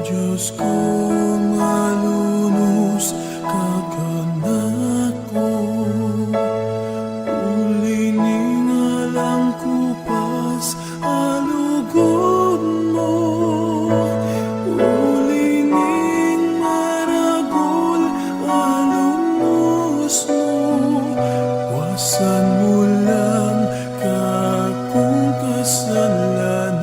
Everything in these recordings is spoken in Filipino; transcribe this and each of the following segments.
Diyos ko, malunus kakanako, uli ningalang kupas alugod mo, uli ning maragol alumos mo, wasan mo lang kakong kasalanan.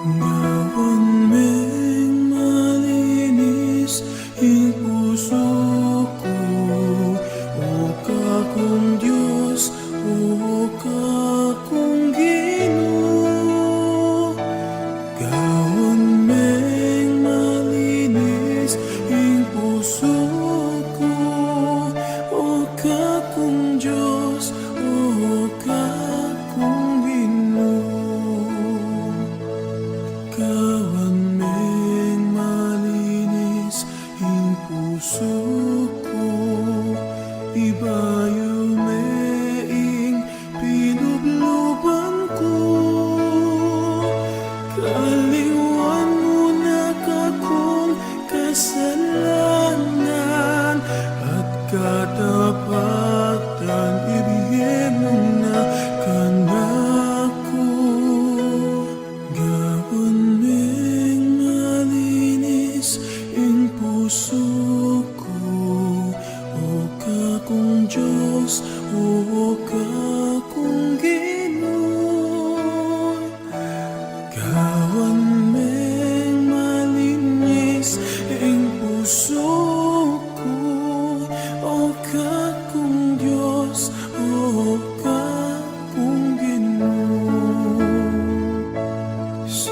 Ngawan meng malinis ang puso ko, o kakong Diyos, o kakong Ginoo. Ngawan meng malinis ang puso ko, o kakong Diyos, o kakong Ginoo. Kawan meng malinis ang puso ko, ibayo meing pinubluban ko. Kaliwan mo na kakong kasalanan, at katapatan ibigay mo na kanako. Gawan meng malinis ang puso ko, o kakong Diyos, o kakong Ginoo. Gawan meng malinis ang puso ko, o kakong Diyos, o kakong Ginoo.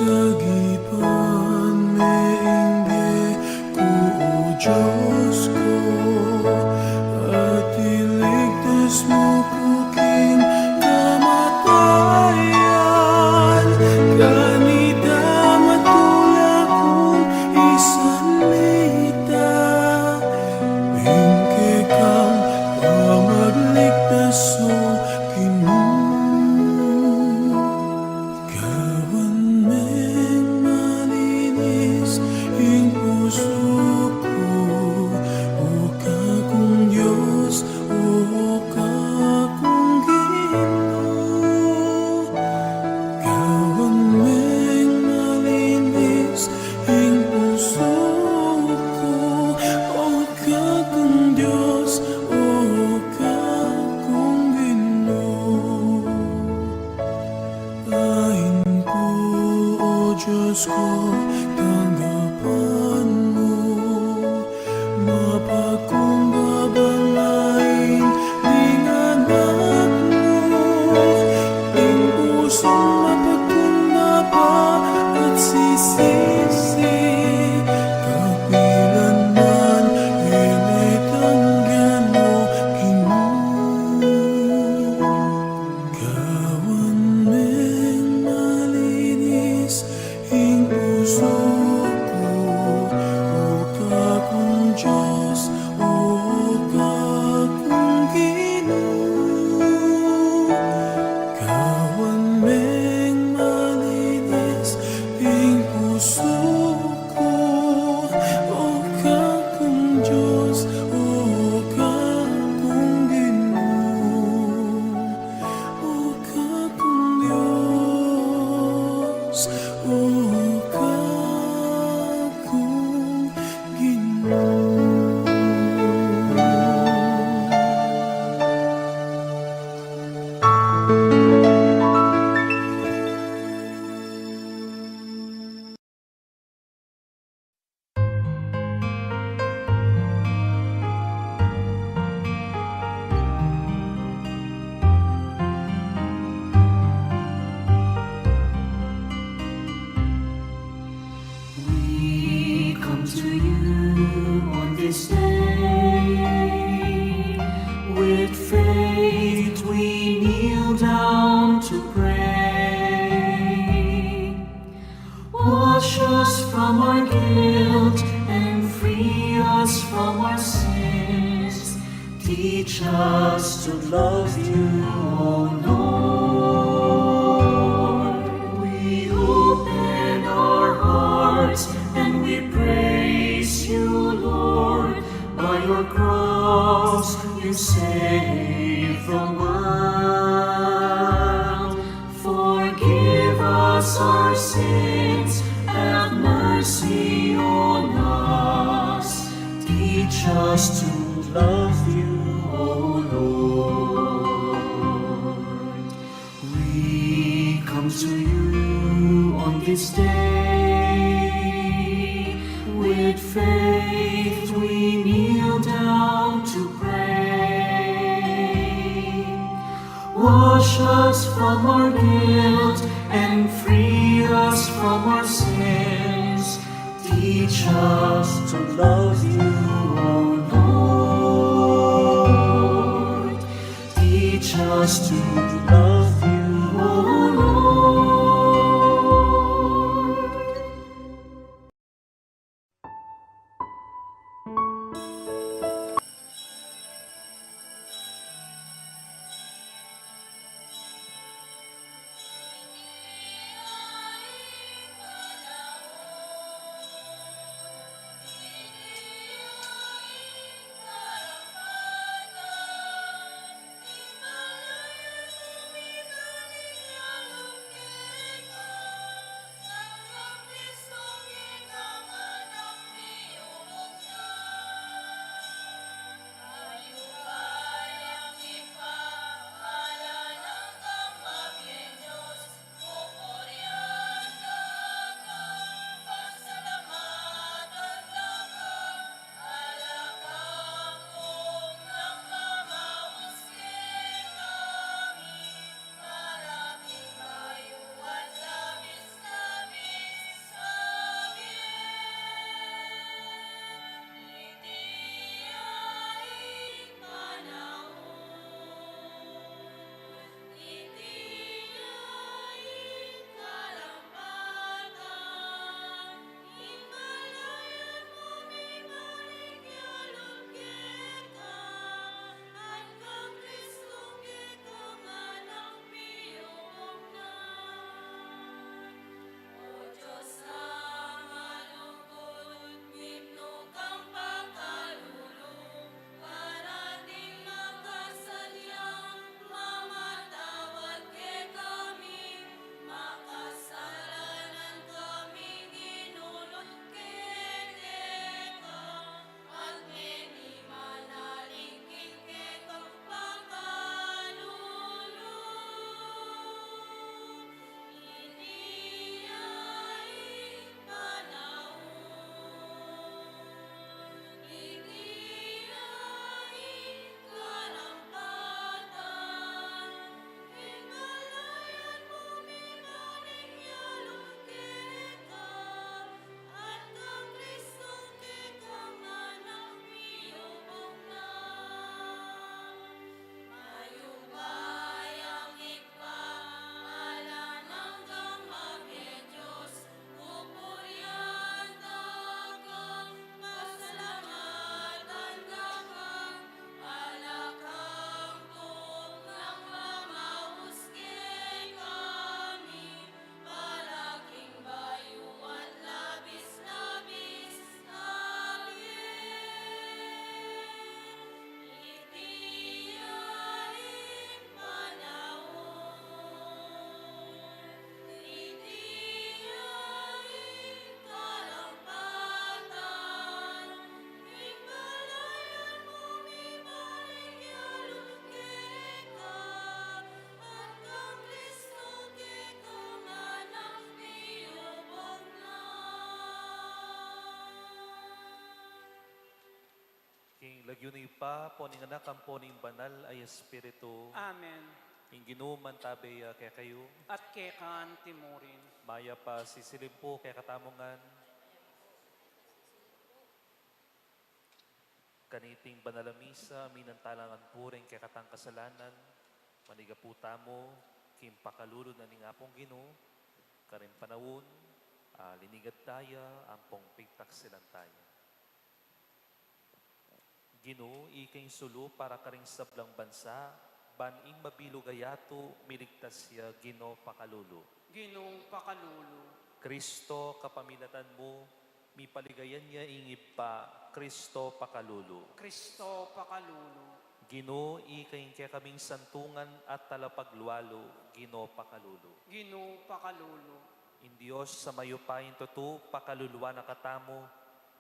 Sagipan meingge ko, o Diyos ko, at iligtas mo ko king kamatayan. Kanita matulak kong isalita, hingke kang pamagligtas o Ginoo. Gawan meng malinis ang puso ko, o kakong Diyos, o kakong Ginoo. Gawan meng malinis ang puso ko, o kakong Diyos, o kakong Ginoo. Ain ko, o Diyos ko, tanggapan mo, mapagkumbabalain ning anak mo, ang pusong mapagkumbaba at sisisi, kapilan man initanggan mo, Ginoo. Gawan meng malinis ang puso ko, o kakong Diyos, o kakong Ginoo. Gawan meng malinis ang puso ko, o kakong Diyos, o kakong Ginoo. O kakong Diyos, o kakong Ginoo. We come to you on this day. With faith we kneel down to pray. Wash us from our guilt and free us from our sins. Teach us to love you, O Lord. We open sins, have mercy on us. Teach us to love you, O Lord. We come to you on this day. With faith we kneel down to pray. Wash us from our guilt and free us from our sins. Teach us to love you, O Lord. Teach us to love you, O Lord. King lagyunay pa, poning anak, ang poning banal ay espiritu. Amen. King ginuman tabi kaya kayo. At kekan timurin. Maya pa sisilip po kaya katamongan. Kaniting banalamisa, minantalangan po rin kaya katang kasalanan. Maniga po tamo, kim pakalulod na ning apong gino. Karin panawon, linigat daya, ang pong pigtak silang tayo. Gino, ikay sulu para karing sablang bansa, baning mabilo gayato, miligtas siya, Gino pakalulu. Ginong pakalulu. Kristo, kapamilatan mo, mi paligayan niya ingip pa, Kristo pakalulu. Kristo pakalulu. Gino, ikay kaya kaming santungan at talapaglualo, Gino pakalulu. Ginong pakalulu. In Diyos sa mayupayin tutu, pakaluluwa na katamo,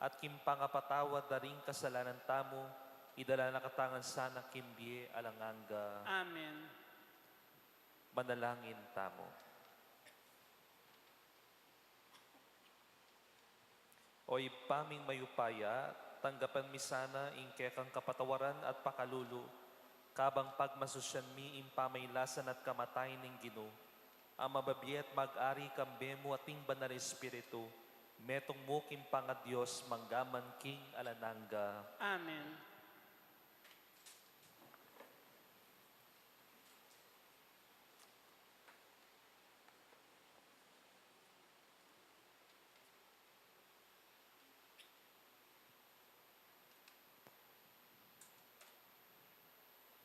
at kimpangapatawad na rin kasalanan tamo, idala na katangan sana kimbie alanganga. Amen. Manalangin tamo. Oy paming mayupaya, tanggapan mi sana ingkekang kapatawaran at pakalulu, kabang pagmasusyan mi impamaylasan at kamatayin ng Ginoo, ang mababiet mag-ari kambemo ating banal espiritu, metong mo kimpanga Diyos manggaman king alananga. Amen.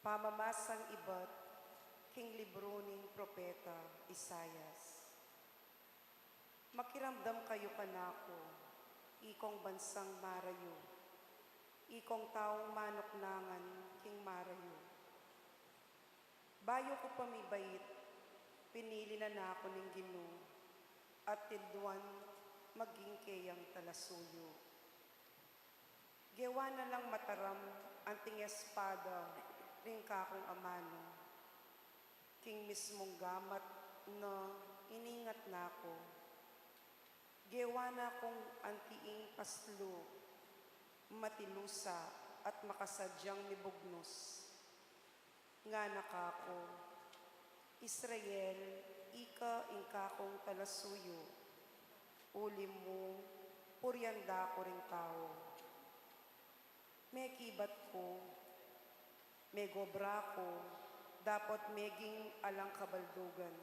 Pamamasang iba't king libro ning propeta Isayas. Makiramdam kayo kanako, ikong bansang marayo, ikong taong manoknangan king marayo. Bayo ko pamibait, pinili na nako ning Ginoo, at tilduan maging kayang talasuyo. Gewa na lang mataram anting espada, ring kakong amano, king mismong gamat na iningat na ko. Gewa na kong antiing paslo, matilusa at makasadyang nibugnos. Nga nakako, Israel, ika ingkakong talasuyo, ulim mo, puryanda ko ring tao. May kibat ko, may gobra ko, dapat meging alang kabaldugan.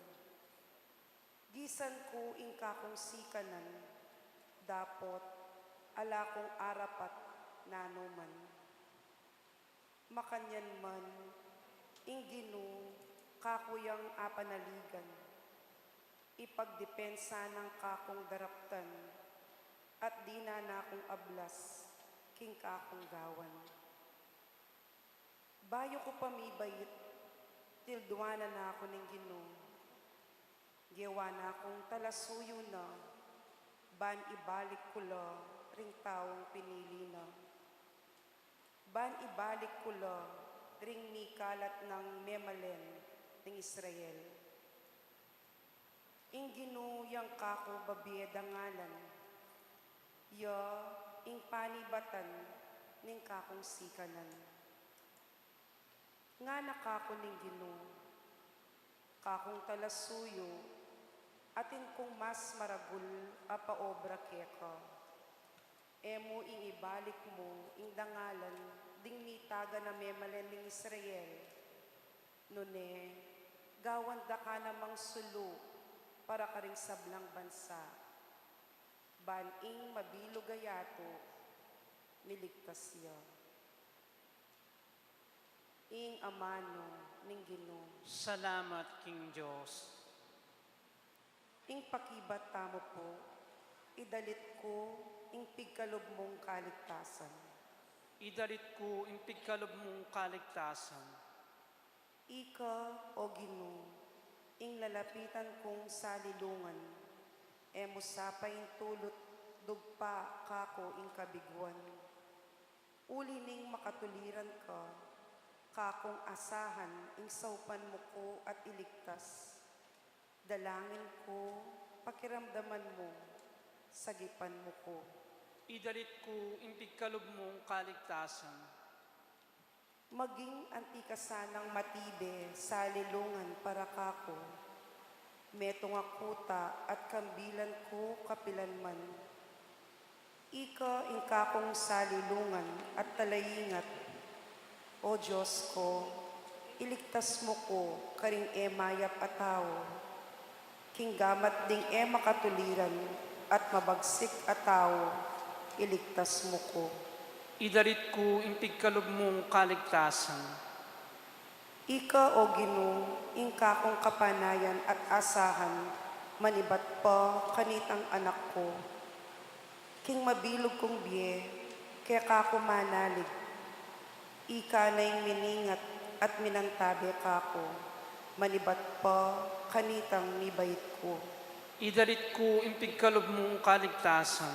Gisan ko ingkakong sikanan, dapat ala kong arapat nanuman. Makanyan man, ing Ginoo, kakuyang apanaligan. Ipagdepensa ng kakong daraptan, at di na akong ablas, king kakong gawan. Bayo ko pamibait, tilduanan na ako ng Ginoo. Gewa na akong talasuyo na, ban ibalik ko la, ring taong pinili na. Ban ibalik ko la, ring mikalat ng memalen ng Israel. Ing Ginoo yang kako babieda ngalan, ya ing panibatan ning kakong sikanan. Nga nakako ning Ginoo, kakong talasuyo, atin kong mas maragul apaobra keka. Emo ing ibalik mo, ing dangalan, ding mitaga na memalen ning Israel. Nune, gawanda ka namang sulo, para ka ring sablang bansa. Baning mabilog gayato, niligtas siya. Ing amano ning Ginoo. Salamat, King Diyos. Ing pakibat tamo po, idalit ko ing pigkalob mong kaligtasan. Idalit ko in pigkalob mong kaligtasan. Ika o Ginoo, ing lalapitan kong salilungan, emo sapain tulot dugpa kako ing kabiguan. Uli ning makatuliran ka, kakong asahan ing saupan mo ko at iligtas. Dalangin ko, pakiramdaman mo, sagipan mo ko. Idalit ko in pigkalob mong kaligtasan. Maging antikasanang matibe sa lilungan para kako. Metong akuta at kambilan ko kapilanman. Ika ingkakong salilungan at talayingat. O Diyos ko, iligtas mo ko karing emayap at tao. Kinggamat ding makatuliran at mabagsik at tao, iligtas mo ko. Idalit ko in pigkalob mong kaligtasan. Ika o Ginoo, ingkakong kapanayan at asahan, manibat pa kanitang anak ko. King mabilog kong biye, kaya kako manalig. Ika na yung miningat at minantabi kako, manibat pa kanitang mibait ko. Idalit ko impigkalob mong kaligtasan.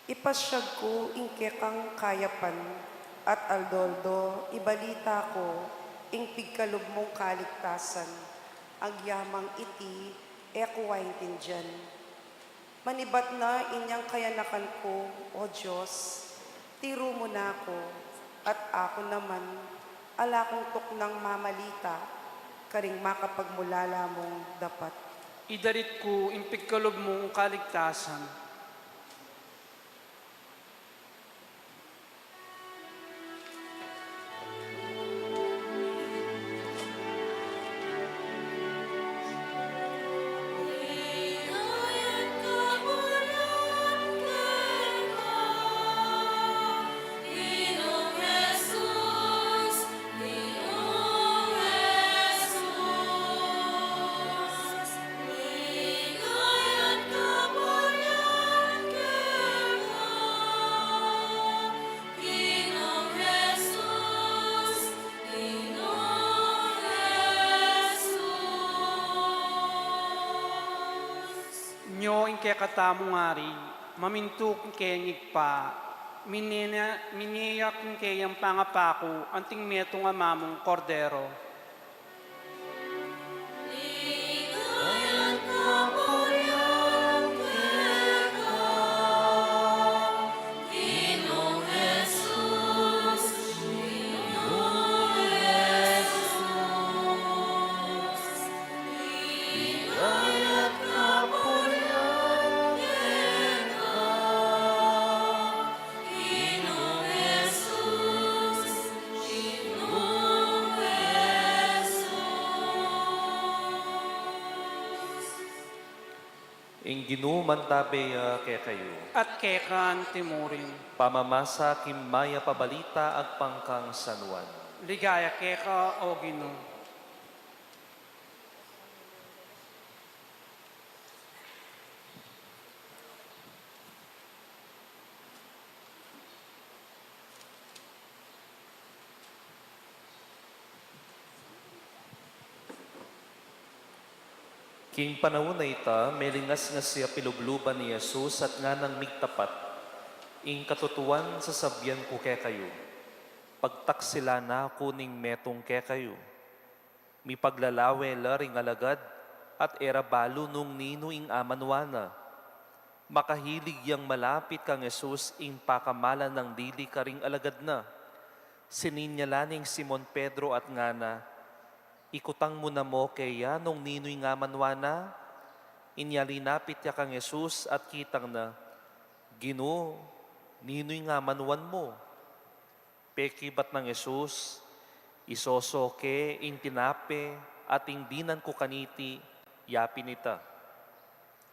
Ipasyag ko ingkekang kayapan at aldoldo, ibalita ko ingpigkalob mong kaligtasan. Ang yamang iti, ekuwaintindiyan. Manibat na inyang kayanakan ko, O Diyos, tiro mo na ako, at ako naman, ala kong tuknang mamalita, karing makapagmulala mong dapat. Idalit ko impigkalob mong kaligtasan. Nyo ingkekatamong ari, mamintuk kenyig pa, miniyak kayang pangapako, anting metong amamong kordero. Ing Ginoo mantabeya kaya kayo. At kekan timurin, Pamamasa kimmaya pabalita ag pangkang sanuan. ligaya keka o Ginoo. King panahon na ita, melingas nga siya pilubluban ni Jesus at nga nang migtapat. Ing katutuan sa sabyan ko kaya kayo. Pagtaksila na kuning metong kaya kayo. Mi paglalawe laring alagad at erabalo nung nino ing amanwana. Makahilig yang malapit kang Jesus ing pakamalan ng dili karing alagad na. Sininyalaning Simon Pedro at ngana, ikutang mo na mo kaya nung nino'y nga manwana, inyalinapit ya kang Jesus at kitang na, Ginoo, nino'y nga manuan mo. Pekibat ng Jesus, isosoke, ing tinape, at ing dinan ko kaniti, yapin ita.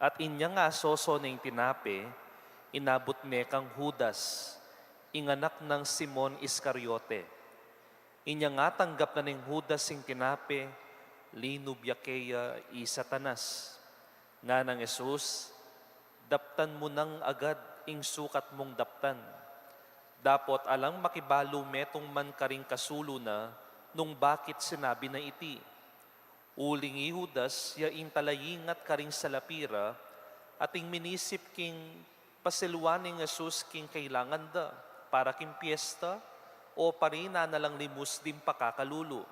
At inya nga soso na ing tinape, inabot ne kang Judas, inganak ng Simon Iscariote. Inya nga tanggap na ning Judas sing tinape, linubya kaya Satanas. Nga ng Jesus, daptan mo nang agad ing sukat mong daptan. Dapot alang makibalo metong man karing kasulo na, nung bakit sinabi na iti. Uling Judas, ya ing talayingat karing salapira, at ing minisip king pasiluaning Jesus king kailangan da, para king piyesta, o parina na lang limus din pakakalulo.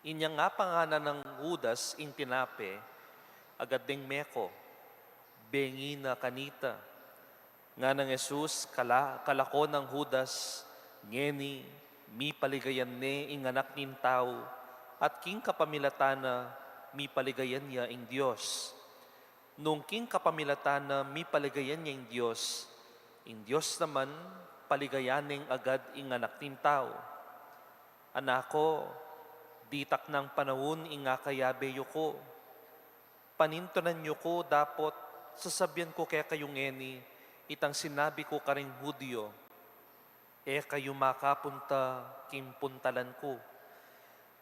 Inya nga panganan ng Judas ing tinape, agad ding meko, bengi na kanita. Nga ng Jesus, kalako ng Judas, ngeni, mi paligayan ne ing anak nin tao, at king kapamilatana, mi paligayan niya ing Diyos. Nung king kapamilatana, mi paligayan niya ing Diyos naman, paligayaning agad ing anak nin tao. Anako, ditak ng panahon inga kayabeyo ko. Panintunan nyo ko dapot, sasabyan ko kaya kayong ngeni, itang sinabi ko karing Hudyo, kayo makapunta, kimpuntalan ko.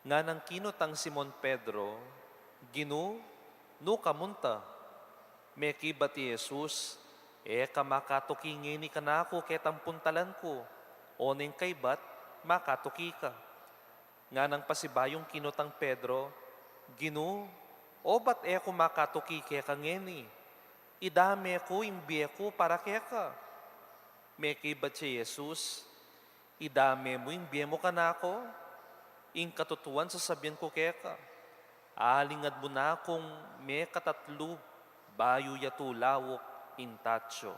Nga nang kinutang Simon Pedro, Ginoo, no kamunta, meki ba ti Jesus, kamakatuki ka na ako ketang puntalan ko, oning kay bat, makatuki ka. Nga nang pasibayong kinutang Pedro, Ginoo, O ba't eko makatuki kaya ka ngeni? Idame ko, imbiye ko para kaya ka. Meki ba't si Jesus? Idame mo, imbiye mo ka na ako? In katutuan sasabihan ko kaya ka. Alingad mo na kung may katatlo, bayo yato lawok intatso.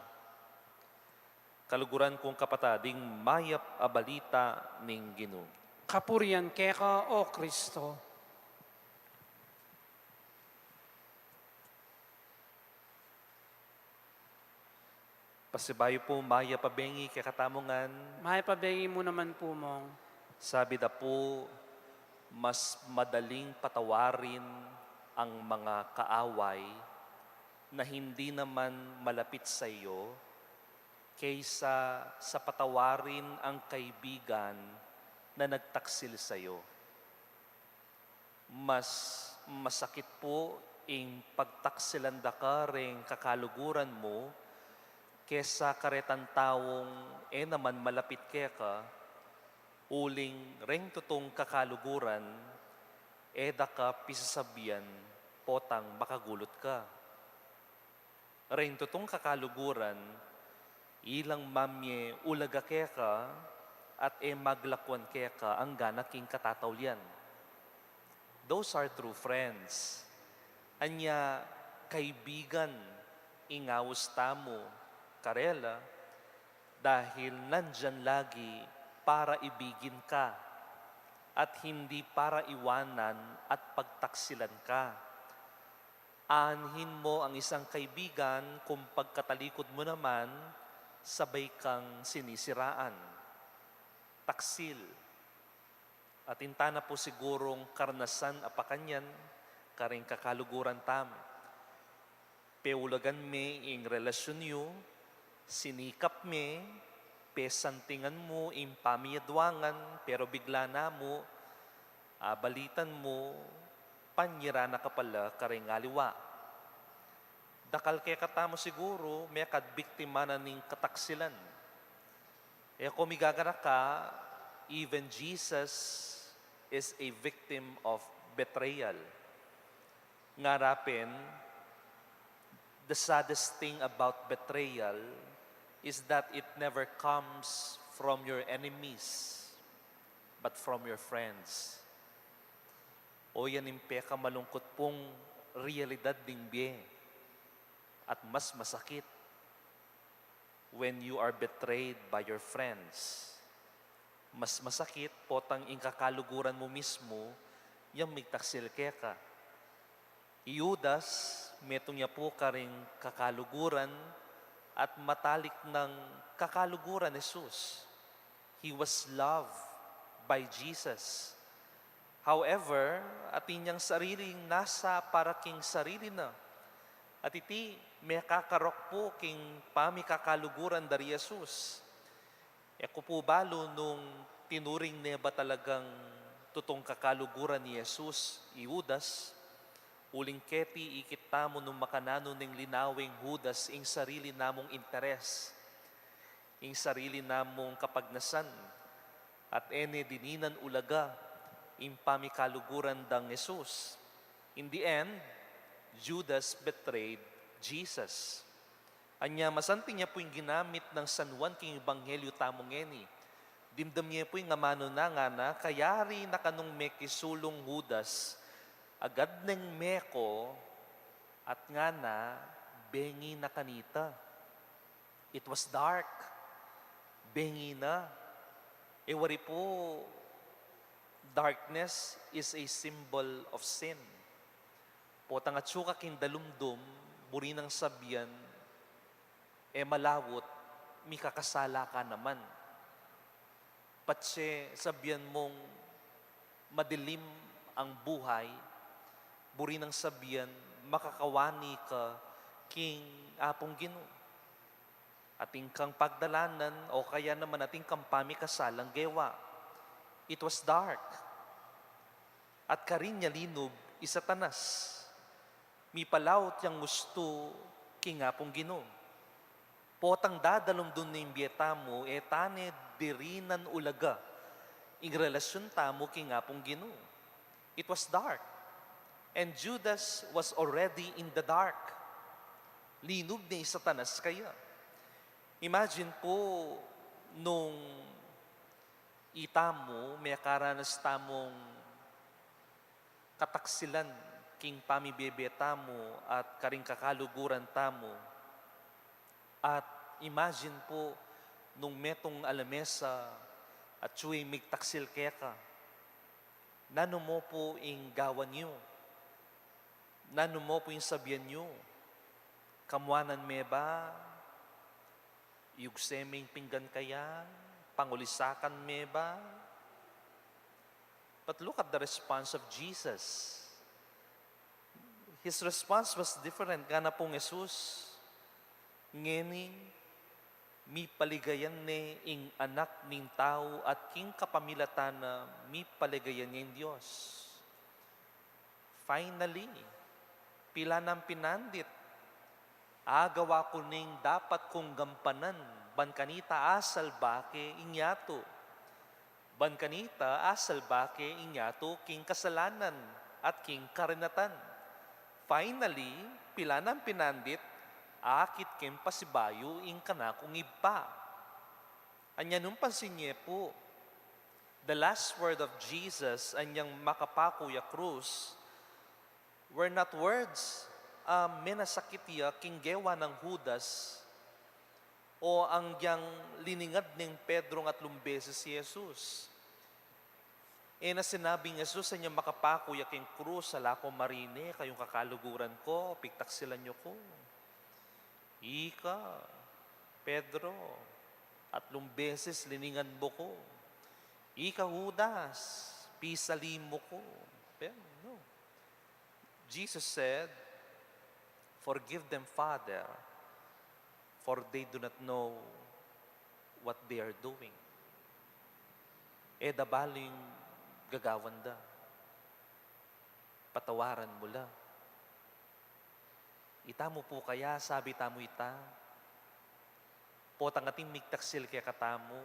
Kaluguran kong kapatading mayap abalita ning Ginoo. Kapurian keka, O Kristo. Pasibayo po maya pabengi kay katamongan. May pabengi mo naman po mong. Sabi da po, mas madaling patawarin ang mga kaaway na hindi naman malapit sa iyo kaysa sa patawarin ang kaibigan na nagtaksil sa iyo. Mas masakit po ang pagtaksilan da ka ring kakaluguran mo kesa karetan taong naman malapit kaya ka, uling ring tutong kakaluguran, da ka pisasabihan, potang makagulot ka. Ring tutong kakaluguran, ilang mamye ulaga kaya ka, at maglakwan kaya ka ang ganaking katatawlian. Those are true friends. Anya, kaibigan, ingawos tamo, karela, dahil nandyan lagi para ibigin ka at hindi para iwanan at pagtaksilan ka. Aanhin mo ang isang kaibigan kung pagkatalikod mo naman, sabay kang sinisiraan. Taksil. At intana po sigurong karnasan apakanyan, karing kakaluguran tam. Peulagan me ing relasyon yu, sinikap me, pesantingan mo, impamiyadwangan, pero bigla na mo, balitan mo, panyira na ka pala karing aliwa. Dakal kaya katamo siguro, may kadbiktima na ning kataksilan. Kung migagana ka, even Jesus is a victim of betrayal. Ngarapin, the saddest thing about betrayal is that it never comes from your enemies, but from your friends. O yan impe ka malungkot pong realidad ding biye. At mas masakit when you are betrayed by your friends. Mas masakit potang ingkakaluguran mo mismo yung migtaksil kaya ka. Iudas, metong niya po karing kakaluguran at matalik ng kakaluguran ni Jesus. He was loved by Jesus. However, atin niyang sariling nasa para king sarili na. At iti, may kakarok po king pamikakaluguran dari Jesus. Eko po balo nung tinuring niya ba talagang tutong kakaluguran ni Jesus, Iudas, uling keti ikita mo nung makanano ng linawing Judas ing sarili namong interes, ing sarili namong kapagnasan, at dininan ulaga ing pamikaluguran dang Jesus. In the end, Judas betrayed Jesus. Anya masanti niya po yung ginamit ng San Juan king Ebanghelyo tamong Dimdam niya po yung ngamano na nga na, kayari na kanong mekisulong Judas, agad ng meko, at nga na, bengi na kanita. It was dark. Bengi na. Wari po, darkness is a symbol of sin. Potang at suka king dalumdum, buri ng sabyan, malawot, mikakasala ka naman. Patse, sabyan mong madilim ang buhay, buri ng sabyan, makakawani ka king apong Ginoo. Ating kang pagdalanan o kaya naman ating kang pamikasalang gewa. It was dark. At karinya linob, isatanas. Mipalawot yang gusto king apong Ginoo. Potang dadalom dun na imbyeta mo, tane dirinan ulaga. Ing relasyon tamo king apong Ginoo. It was dark. And Judas was already in the dark. Linog ni Satanas kaya. Imagine po, nung itamo, may karanas tamong kataksilan, king pamibebe tamo, at karing kakaluguran tamo. At imagine po, nung metong alamesa, at suy migtaksil keka, nano mo po ing gawan nyo, nano mo po ing sabihan nyo, kamuanan me ba, yugseming pinggan kaya, pangulisakan me ba? But look at the response of Jesus. His response was different. Gana pong Jesus, ngening, mi paligayan ne ing anak ning tao at king kapamilatan na mi paligayan niya Diyos. Finally, pila ng pinandit, agawa ko ning dapat kong gampanan, ban kanita asal bake inyato. Ban kanita asal bake inyato king kasalanan at king karinatan. Finally, pila ng pinandit, akit kem pasibayo ing kanakong iba. Anya nung pansinye po, the last word of Jesus, anyang makapakuya krus, were not words menasakitya kinggewa ng Judas o ang yang liningad ng Pedro at lumbese si Jesus. E na sinabing Jesus sa inyong makapakuya king krus, alako marine, kayong kakaluguran ko, piktaksilan nyo ko. Ika, Pedro, at lumbeses liningan mo ko. Ika, Judas, pisalim mo ko. Pero no. Jesus said, "Forgive them, Father, for they do not know what they are doing." Dabaling gagawan da. Patawaran mo la. Ita mo po kaya, sabi tamo ita, potang ating migtaksil kaya katamo,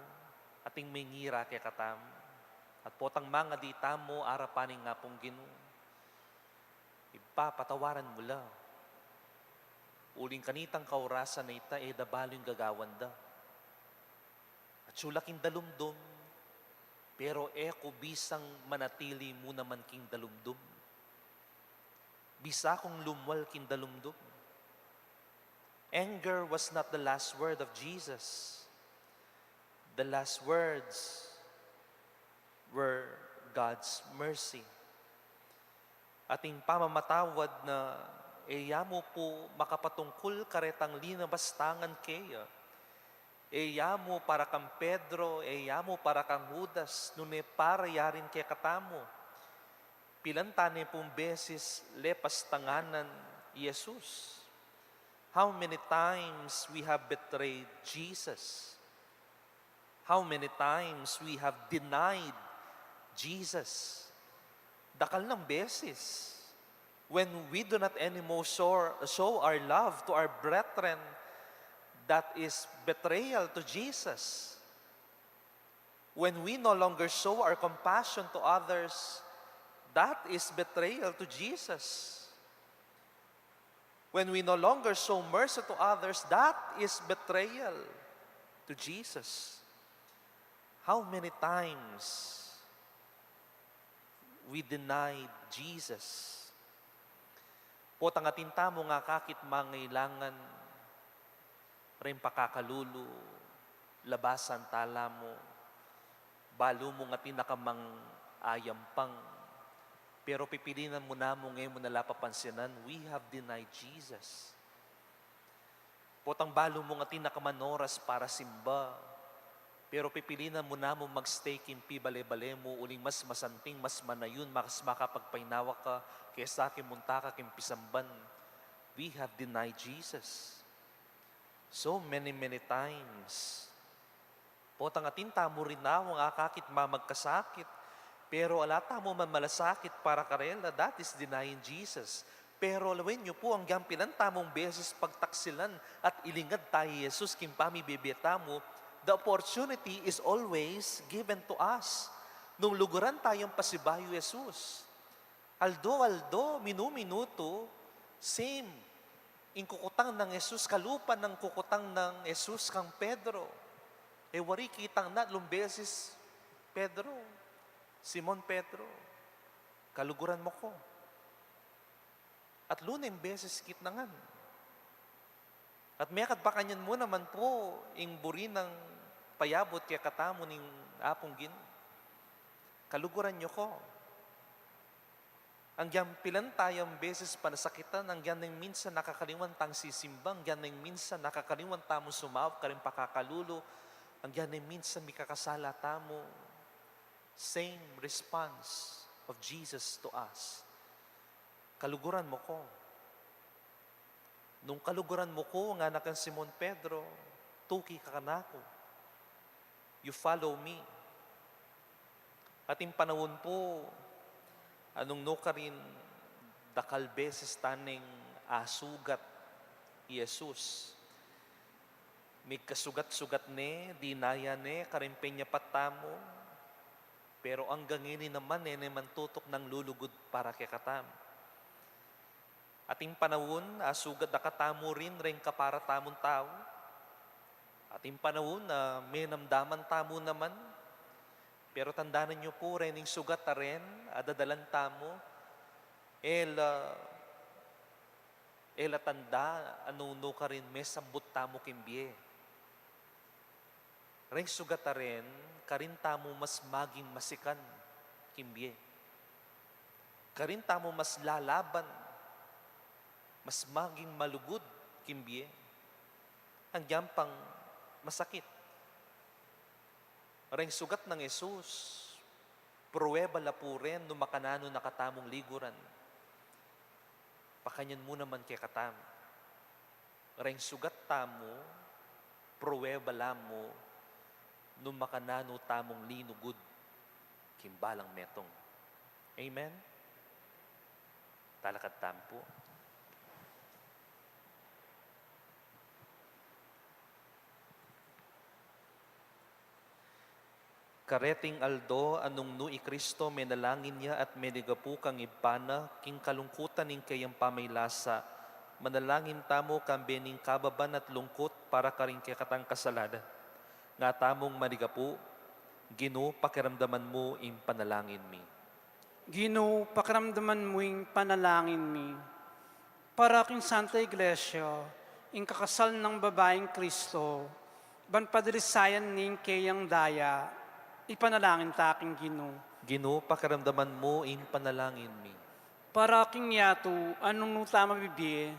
ating mengira kaya katamo, at potang mga di tamo, arapaning nga pong Ginoo. Ipapatawaran mo la. Uling kanitang kaurasan na ita, dabaling gagawan da. At sulaking dalumdum, pero eko bisang manatili mo naman king dalumdum. Bisa kong lumwal king dalumdum. Anger was not the last word of Jesus. The last words were God's mercy. Ating pamamatawad na eya mo po makapatungkol karetang linabastangan kaya. Eya mo para kang Pedro, eya mo para kang Judas, nune para yarin kaya katamo. Pilantane pong beses lepas tanganan Jesus. How many times we have betrayed Jesus? How many times we have denied Jesus? Dakal ng beses. When we do not anymore show our love to our brethren, that is betrayal to Jesus. When we no longer show our compassion to others, that is betrayal to Jesus. When we no longer show mercy to others, that is betrayal to Jesus. How many times we denied Jesus? Potang atinta mo nga kakit mangailangan rin pakakalulu, labasan tala mo, balo mo nga tinakamang ayampang, pero pipilinan mo na mo ngayon mo nalapapansinan, we have denied Jesus. Potang balo mo nga tinakamanoras para simba, pero pipilinan mo na mo magstay kimpi bale-bale mo, uling mas masanting, mas manayon, mas makapagpainawa ka, kesa kimunta ka kimpisamban. We have denied Jesus. So many times. Potang atinta mo rin na ang akakit mamagkasakit, pero alata mo man malasakit para karela, that is denying Jesus. Pero lawin niyo po ang gampilan tamong beses pagtaksilan at ilingad tayo Jesus kimpami bebeta mo, the opportunity is always given to us. Nung luguran tayong pasibayo Jesus, Aldo, minu-minuto, same. In kukutang ng Jesus, kalupan ng kukutang ng Jesus kang Pedro. E wari kitang na lumbeses, Pedro, Simon Pedro, kaluguran mo ko. At lunem beses kit nangan. At mayakad pa kanyan mo naman po, ing buri ng payabot kaya katamo ning apong gin. Kaluguran nyo ko. Ang yan pilan tayong beses panasakitan, ang yan ng minsan nakakaliwan tang sisimbang, ang yan ng minsan nakakaliwan tamo sumawag ka rin pakakalulo, ang yan ng minsan may kakasala tamo. Same response of Jesus to us. Kaluguran mo ko. Nung kaluguran mo ko, nga nakan Simon Pedro, tuki ka kanako. You follow me. At yung panahon po, anong no ka rin dakal beses taning asugat Jesus. May kasugat-sugat ne, dinaya ne, karimpenya patamo, pero ang gangini naman naman tutok ng lulugod para kay katam. Ating panahon, sugat na katamo rin kapara tamong tao. Ating panahon na may namdaman tamo naman. Pero tandaan niyo po rin yung sugat na rin, adadalan tamo. Ela tanda, anuno ka rin, may sambut tamo kimbye. Ring sugat na rin, karin tamo mas maging masikan kimbye. Karin tamo mas lalaban, mas maging malugod, kimbye, hanggang pang masakit. Ring sugat ng Jesus, pruweba la po rin no makanano nakatamong liguran. Pakanyan mo naman kay katam. Ring sugat tamo, pruweba la mo no makanano tamong linugod, kimbalang metong. Amen? Talakad tampo. Kareting Aldo, anong nui Kristo, menalangin niya at menigapu kang ibana, king kalungkutan ning kayang pamaylasa. Manalangin tamo kang bening kababan at lungkot para karing kay katang kasalanan. Nga tamong manigapu, Gino, pakiramdaman mo in panalangin mi. Gino, pakiramdaman mo yung panalangin mi. Para king Santa Iglesia, in kakasal ng babaeng Kristo, ban padirisayan ning kayang daya, ipanalangin ta aking Gino. Gino, pakiramdaman mo in panalangin mi. Para aking yato, anong nuta mabibie,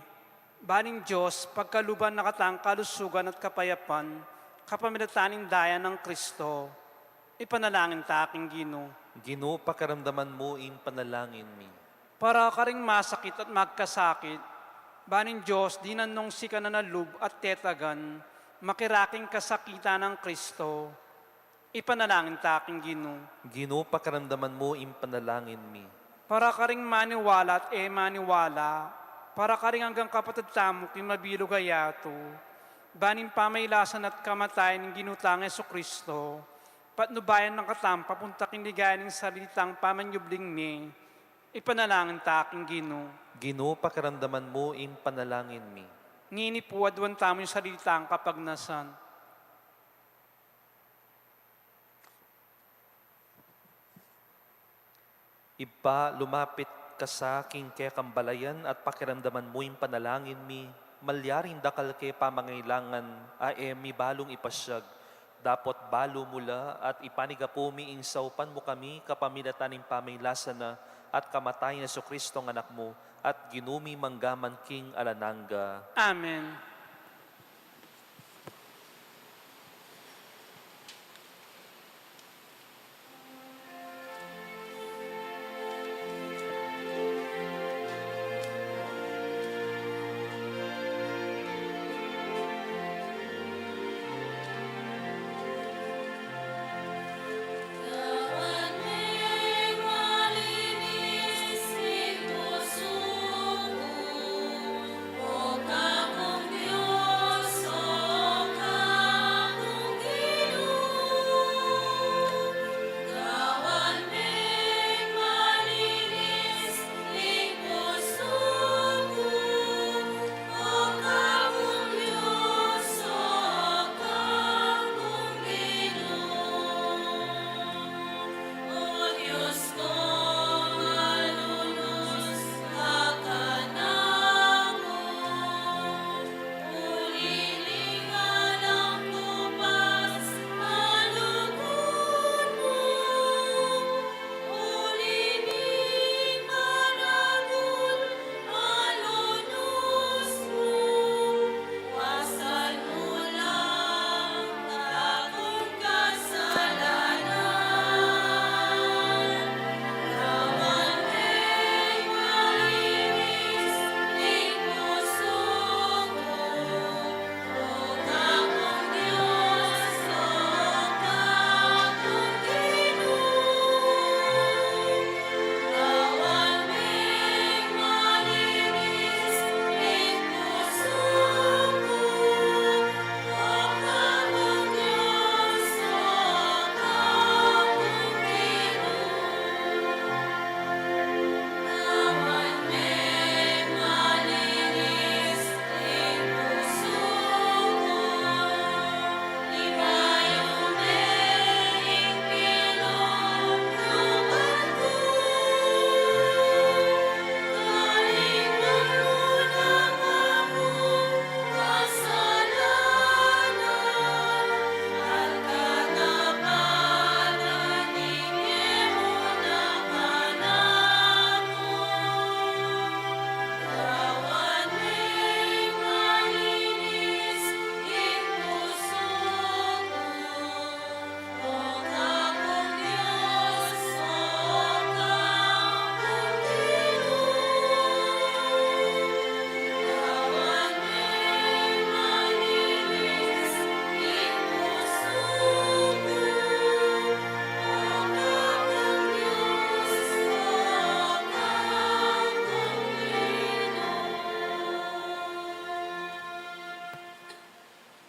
baning Diyos, pagkaluban nakatang kalusugan at kapayapan, kapamilataning daya ng Kristo, ipanalangin ta aking Gino. Gino, pakiramdaman mo in panalangin mi. Para ka ring masakit at magkasakit, baning Diyos, dinanong si kananalub at tetagan, makiraking kasakita ng Kristo, ipanalangin ta aking Gino. Gino, pakiramdaman mo in panalangin mi. Para ka ring maniwala at maniwala, para ka ring hanggang kapatid tamo kin mabilo gayato, baning pamaylasan at kamatayan ng ginutang Jesucristo, patnubayan ng katam, papunta kinigayan ng salitang pamanyubling mi, ipanalangin ta aking Gino. Gino, pakiramdaman mo in panalangin mi. Ngini po adwan tamo yung salitang kapagnasan. Ipa, lumapit ka sa aking kaya kambalayan at pakiramdaman mo yung panalangin mi. Malyaring dakal kay pamangailangan, mi balong ipasyag. Dapat balo mula at ipaniga po mi insaupan mo kami kapamilatan ng pamaylasan na at kamatayan na Kristo ng anak mo at ginumi manggaman king alananga. Amen. O kakong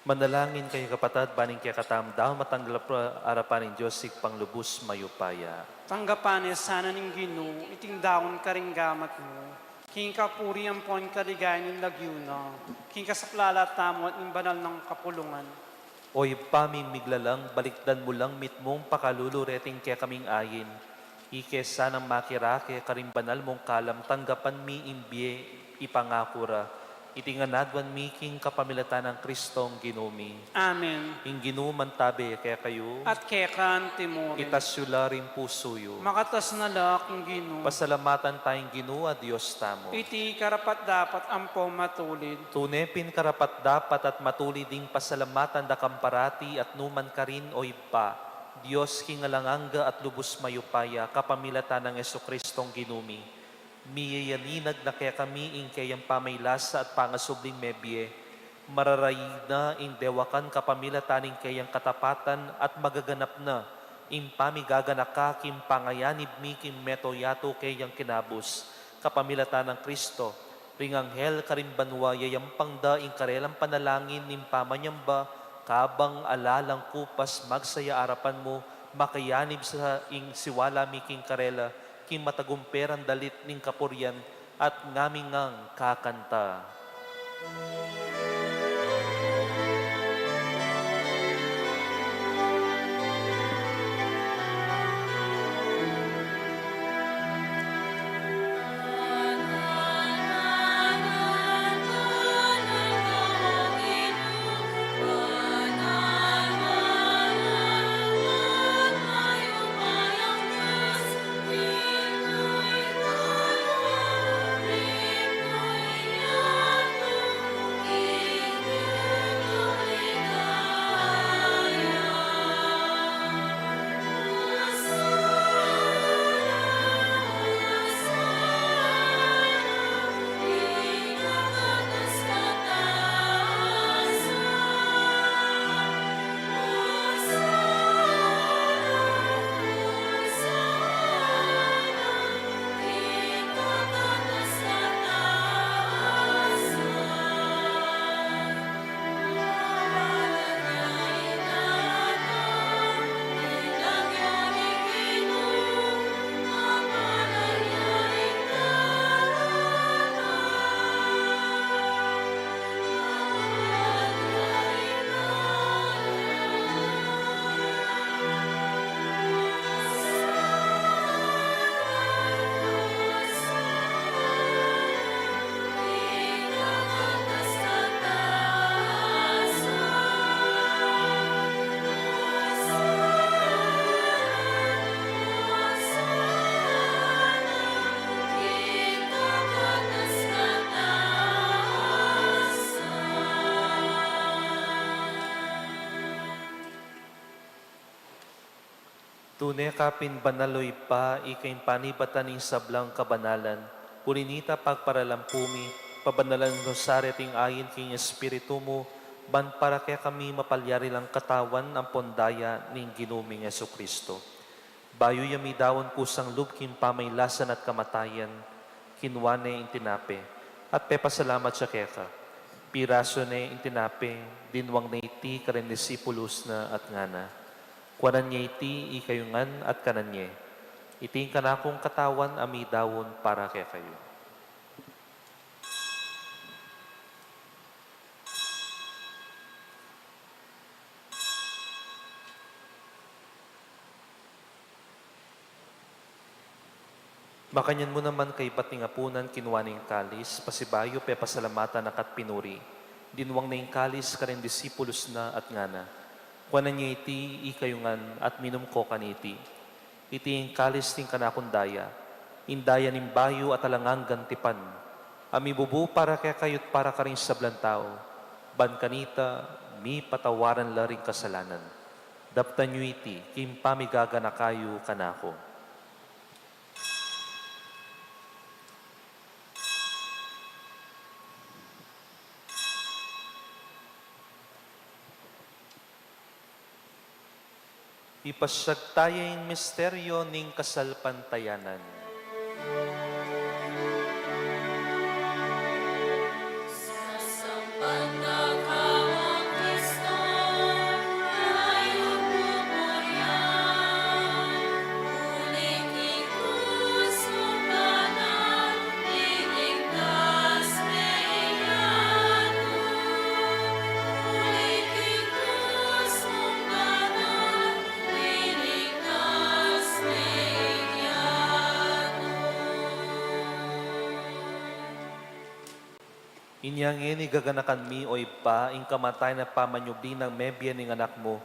Manalangin kayo kapatid, baning kaya katam daw matanggap arapan ng Diyos panglubos mayupaya. Tanggapan sana ning Ginoo, iting daon karinggamat mo. King kapuri ang pon kaligayan ng lagyuna. King kasaklala tamo at ng banal ng kapulungan. Oy pamimiglalang, balikdan mo lang mitmong pakalulureting kaya kaming ayin. Ike sanang makirake karimbanal mong kalam, tanggapan mi imbye ipangakura. Itinganadwan mi king kapamilatan ng Kristong ginumi. Amen. Ing ginuman tabi kaya kayo, At kekan timore. itasyula rin pusuyo. Makatas na lakong Ginoo. Pasalamatan tayong Ginoo at Diyos tamo. Iti karapat dapat ampo matulid. Tunepin karapat dapat at matulid ding pasalamatan da kamparati at numan karin o iba. Diyos kingalanganga at lubos mayupaya kapamilatan ng Jesukristong ginumi. Miyayaninag na kaya kami ing kayang pamaylasa at pangasubling mebye. Mararayid na ing dewakan kapamilatan ing kayang katapatan at magaganap na ing pamigaganaka kim pangayanib mi kim metoyato kayang kinabus. Kapamilatan ng Kristo, ring anghel karimbanwa yayampang da ing karelang panalangin ning pamanyamba, kabang alalang kupas magsaya arapan mo, makayanib sa ing siwala mi king karela, king matagumperan dalit ning kapuryan, at ngamingang kakanta. Tunay kapin banaloy pa, ikain panibatan ng sablang kabanalan. Purinita pagparalampumi, pabanalan rosaryo ting ayin king espiritu mo, ban para kaya kami mapalyari lang katawan ang pondaya ning ginuming Jesucristo. Bayo yami dawon kusang lubking pamaylasan at kamatayan, kinwane intinape, at pepasalamat siya keka. Piraso ne intinape, dinwang na iti karen disipulus na at ngana. Kuanan niya iti ikayungan at kanan niya. Iting kanakong katawan ami dawon para kaya kayo. Makanyan mo naman kay bating apunan kinuwaning kalis, pasibayo pe pasalamatan akat pinuri. Dinwang na yung kalis karen disipulus na at ngana. Kuanan niya iti ikayungan at minum ko kaniti. Iti yung kalis ting kanakundaya, indaya ning bayo at alangang gantipan. Ami bubu para kaya kayo't para ka rin sa blantao. Ban kanita, mi patawaran la rin kasalanan. Daptan nyo iti, kim pamigaga na kayo kanako. Ipasyag tayo yung misteryo ning kasalpantayanan. Sasampanta ka, O Kristo, Inyangin igaganakan mi o ipa, ing kamatay na pamanyubli ng mebya ning anak mo.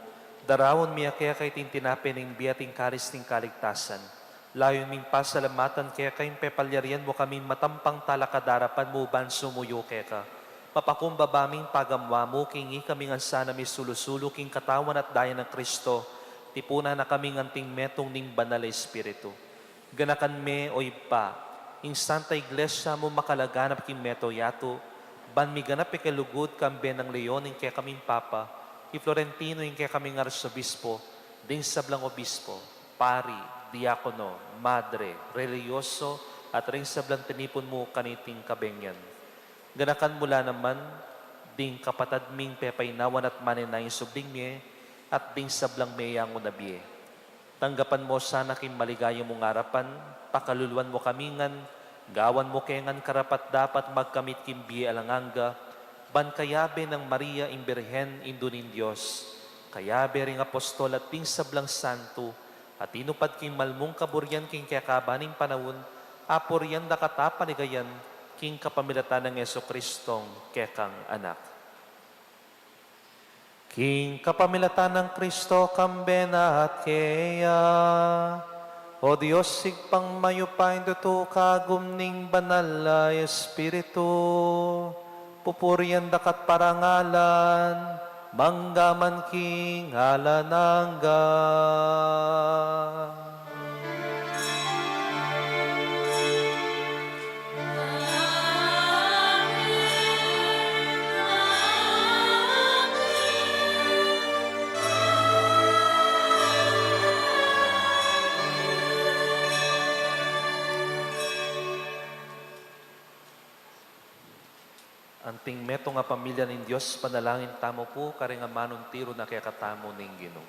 Darawon mi kaya kay tintinapin ning biyating karis ning kaligtasan. Layon ming pasalamatan kaya kayong pepalyarian mo kami matampang talakadarapan mo ban sumuyo kaya ka. Papakumbabaming pagamwa mo, kingi kami nga sana may sulusulo, king katawan at daya ng Kristo, tipuna na kami nganting metong ning banal na Espiritu. Ganakan me o ipa, ing Santa Iglesia mo makalaganap king meto yato, ban mi ganap ikalugod kambe ng Leon, ing kaya kaming Papa, i Florentino, ing kaya kaming Arsobispo, ding sablang Obispo, Pari, Diakono, Madre, Religyoso, at ring sablang tinipon mo kaniting kabengyan. Ganakan mula naman, ding kapatad ming pepaynawan at maninay subling miye, at ding sablang meyang unabie. Tanggapan mo sana kim maligayang mong harapan, pakaluluan mo kamingan, gawan mo kengan karapat dapat magkamit kim biye alanganga, ban kayabe ng Maria Imbirhen indunin Diyos, kayabe ring apostol at ding sablang santo, at inupad kim malmong kaburyan king kakabaning panahon, apuryan da katapanigayan, king kapamilatan ng Yesu-Kristong kekang anak. King kapamilatan ng Kristo kambena at keya, o Diyos sigpang mayupain tuto kagumning banal na Espiritu, pupurian dakat parangalan, manggaman king halanangga. Anting meto nga pamilya nin Diyos, panalangin tamo po, kare nga manon tiro na kaya katamo ning Ginoo.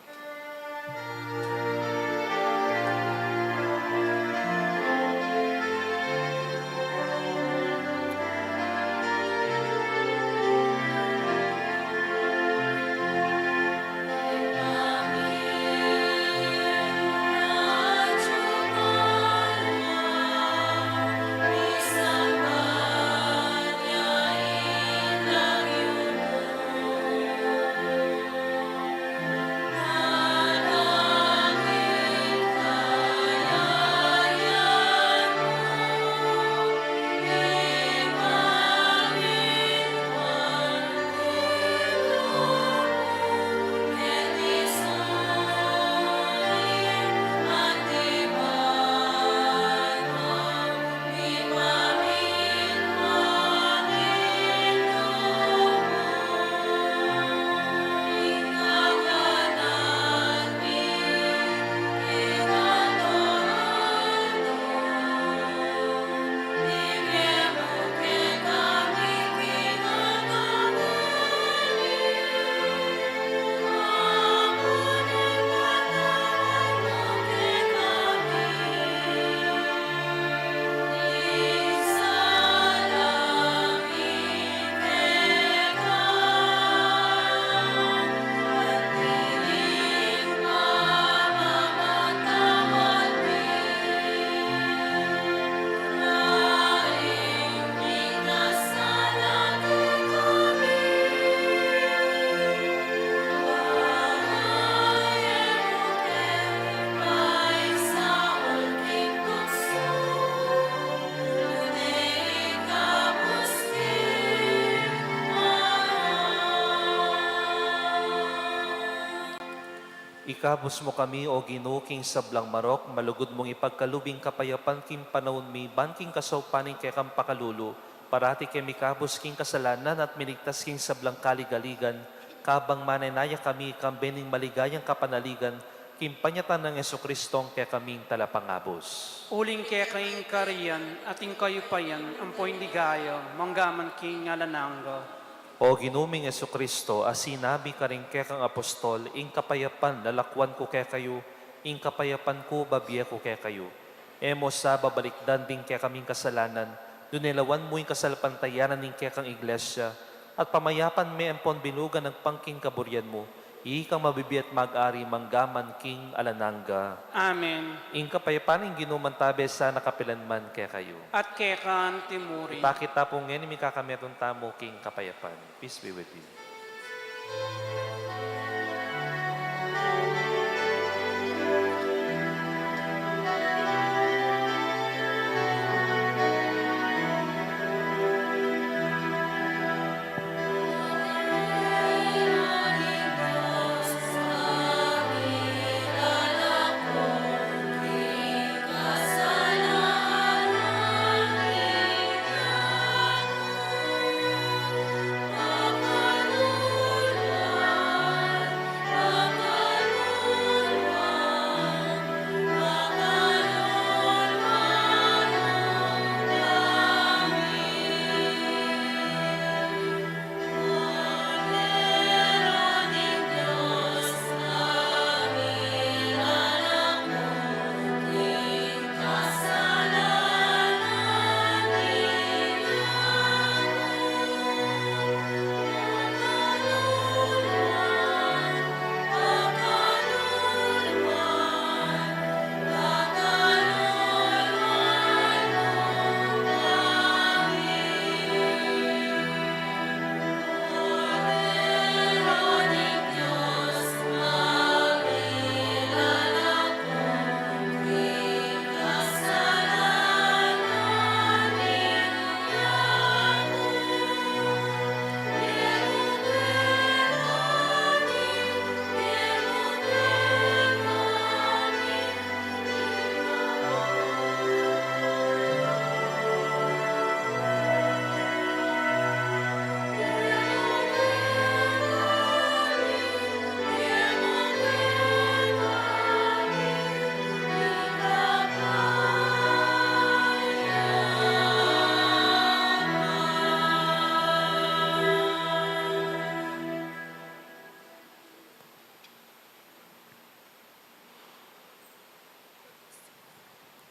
Ikabos mo kami, o Ginoo, king sablang marok, malugod mong ipagkalubing kapayapan king panahon mi, banking kasawpaning kay kang pakalulu, parati kay mikabos king kasalanan at miligtas king sablang kaligaligan, kabang mananaya kami kambening maligayang kapanaligan, king panyatan ng Yesu-Kristong kay kaming talapangabos. Uling kaya kayong kariyan, ating kayo pa yan, ampoy ligaya, manggaman king alananga. O ginuming Yesu-Kristo, as sinabi ka rin kay kang apostol, ing kapayapan lalakwan ko kay kayo, ing kapayapan ko babiya ko kay kayo. Emo sa babalikdan din kay kaming kasalanan, dunilawan mo ing kasalpantayanan ning kay kang iglesia, at pamayapan may ampon binugan ng pangking kaburyan mo, Ikang mabibiat mag-ari manggaman king alananga. Amen. Ing kapayapaan ing ginumantabe sa nakapilanman kaya kayo. At kekan timuri. Pakita po ngayon mi kakameron tamo king kapayapaan. Peace be with you.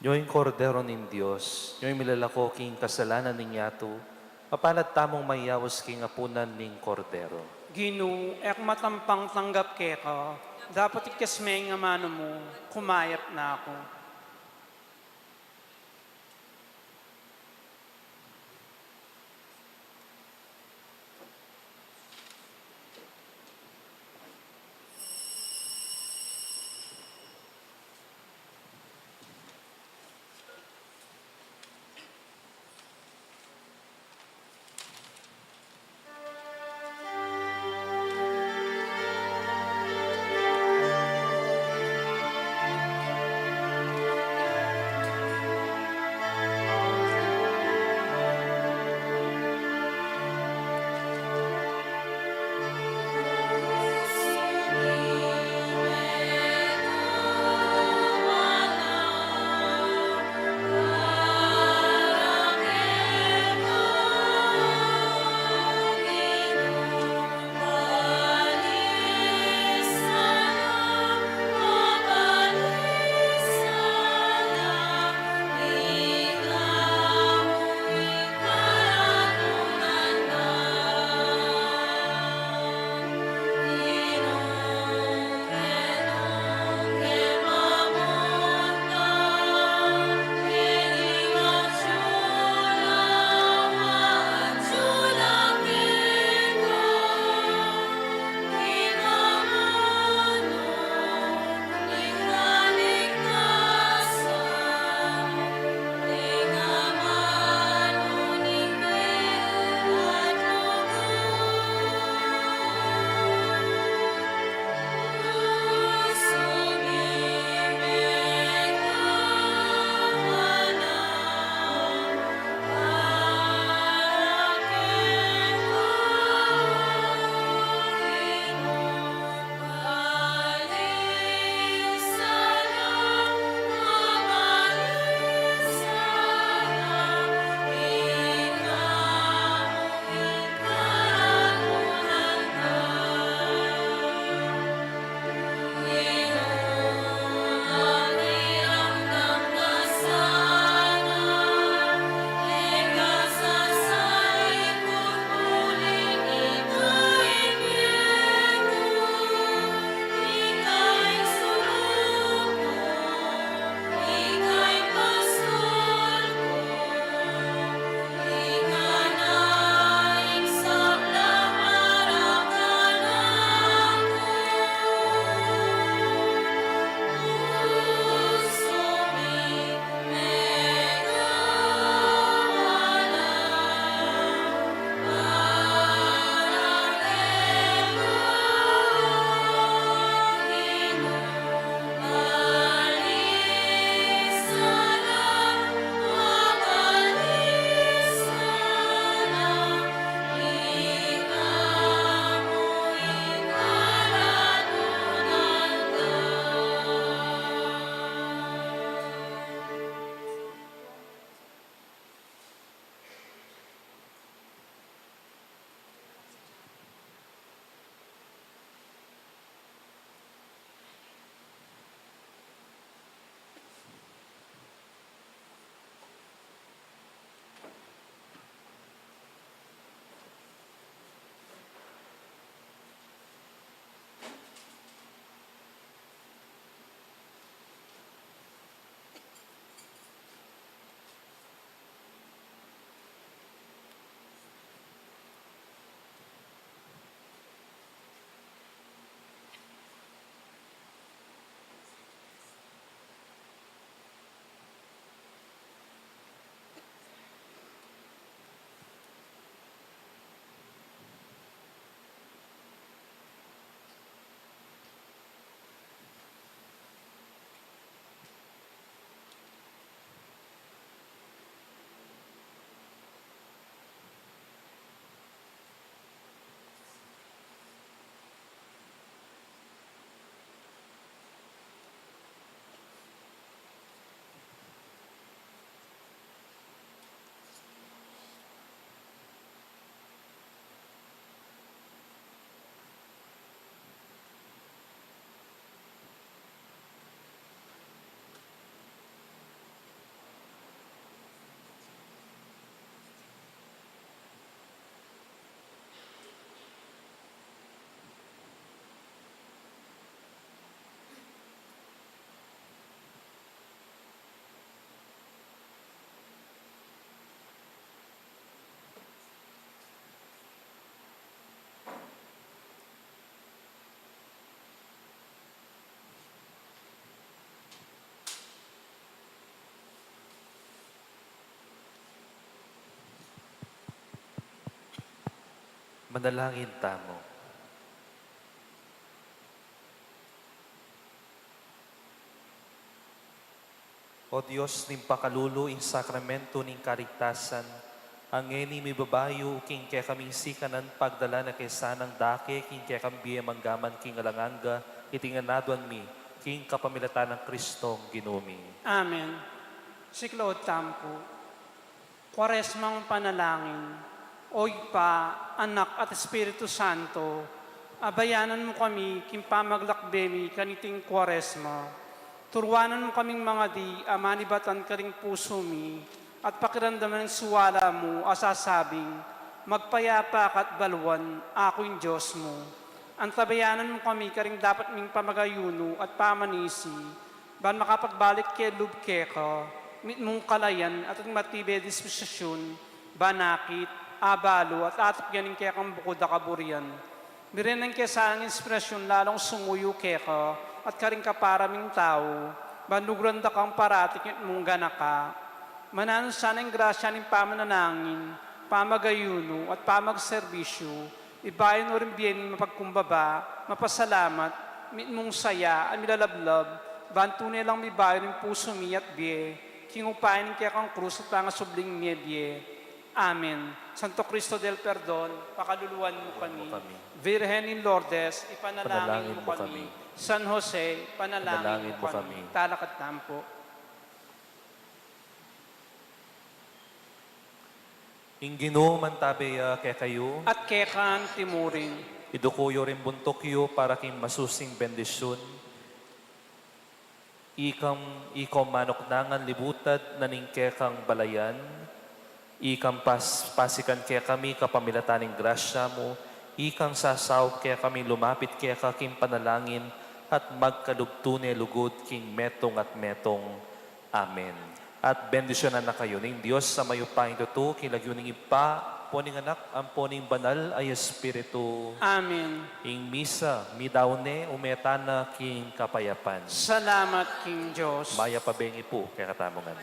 Yo'y kordero nin Diyos, yo'y milalako king kasalanan ninyato, mapalat tamong mayawas king apunan ning kordero. Ginu, ek matampang tanggap keka. Dapat ikasme nga mano mo, kumayat na ako. Manalangin tamo. O Diyos, ning pakalulo in sakramento ning karigtasan, ang eni mi babayo king kaya kaming sikanan pagdala na kesanang dake king kaya kambiya manggaman king alanganga itinganaduan mi king kapamilatan ng Kristong ginumi. Amen. Siklod tampo, Kwaresmang panalangin, Oy pa, Anak at Espiritu Santo, abayanan mo kami, kimpamaglakbemi, kaniting Kwaresma. Turwanan mo kaming mga di, amanibatan ka ring puso mi, at pakiramdaman ng suwala mo, asasabing, magpayapa ka at balwan, ako yung Diyos mo. Antabayanan mo kami, karing dapat ming pamagayuno at pamanisi, ban makapagbalik kay lubkeka, mit mong kalayan at ang matibay disposisyon, banakit, abalo at atok yaning kaya kang bukod akaburian. Birin ng kesa ang inspirasyon lalong sumuyo keka at karing kaparaming tao, banugran da kang paratik mong ganaka. Mananon sana ang grasya ng pamananangin, pamagayuno at pamagserbisyo, ibayan o rin biyanin mapagkumbaba, mapasalamat, mit mong saya, at milalablab, bantunay lang may bayo ng puso mi at biye, kingupain kaya kang krus at pangasubling niya biye. Amen. Santo Cristo del Perdon, pakaluluan mo kami. Virgen in Lourdes, ipanalangin mo kami. San Jose, panalangin mo kami. Talakad tampo. Ingino mantabaya kaya kayo, At kekan timurin. idukuyo rin buntok para king masusing bendisyon. Ikam manoknangan libutad na ning kekang balayan. Ikang pasikan kaya kami kapamilataning grasya mo. Ikang sasaw kaya kami lumapit kaya kaking panalangin at magkalugtune lugod king metong at metong. Amen. At bendisyonan na kayo ng Diyos sa mayupang ito, kilagyoning ipa, poning anak, ang poning banal ay Espiritu. Amen. Ing misa, midawne, umetana king kapayapan. Salamat King Diyos. Maya pabengi po, kaya katamongan.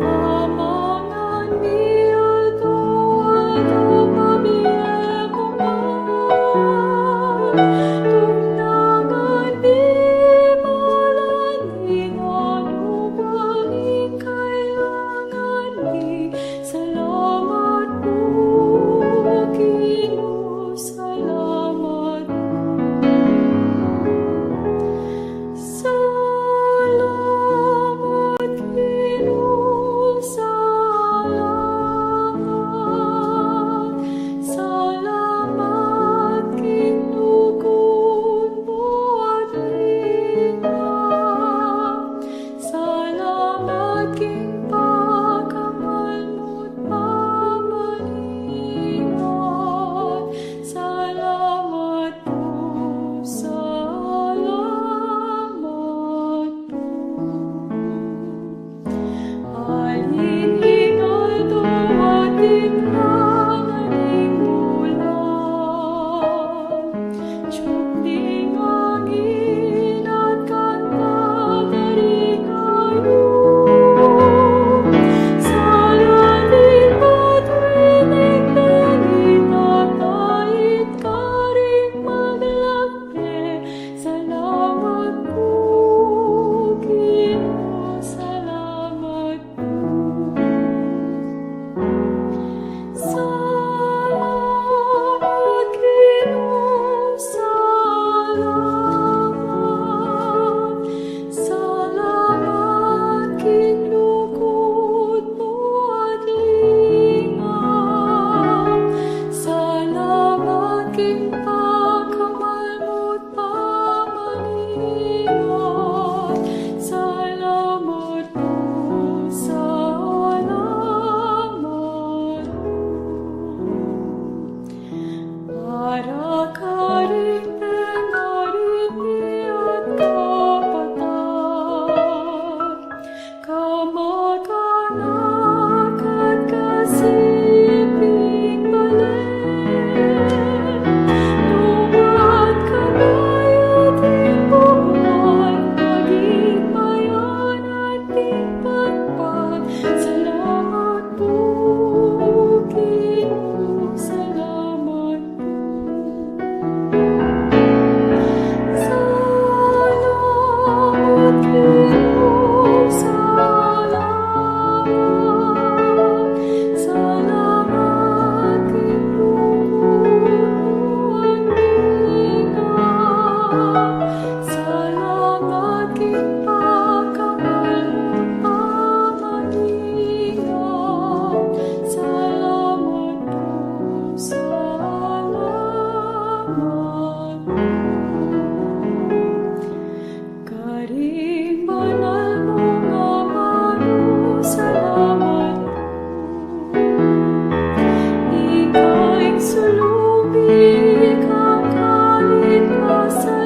Amangan mi alto, alto pabian. Tungdangan di malalingan upang kailangan di. Salamat po, Ginoo, salamat po. Salamat, Ginoo, salamat. Salamat, kinukod mo at lingap. Salamat, king pagkamal mo't pamalingat. Salamat po, salamat po. Alihingal dumating ang aning bulan. Tiyukling angin at kanta daring ayun. Sa langit patwinig langit at nait ka ring maglakbay. Salamat po, Ginoo, salamat po. Salamat, Ginoo, salamat. Salamat, kinukod mo at lingap. Salamat, king pagkamal mo't pamalingat. Salamat po, salamat po. Para ka rin pinarindi at kapatat, kamag-anak at kasiping balik. Tuwad kamay ating buwan, maging mayan ating pagpag. Salamat po, Ginoo, salamat po. Salamat, Ginoo, salamat. Salamat, kinukod mo ang lingap. Salamat, king pagkamal mo't pamalingat. Salamat po, salamat po. Karing banal mo nga Amaro, salamat po. Ika'y sulubing, ikang kaligtasan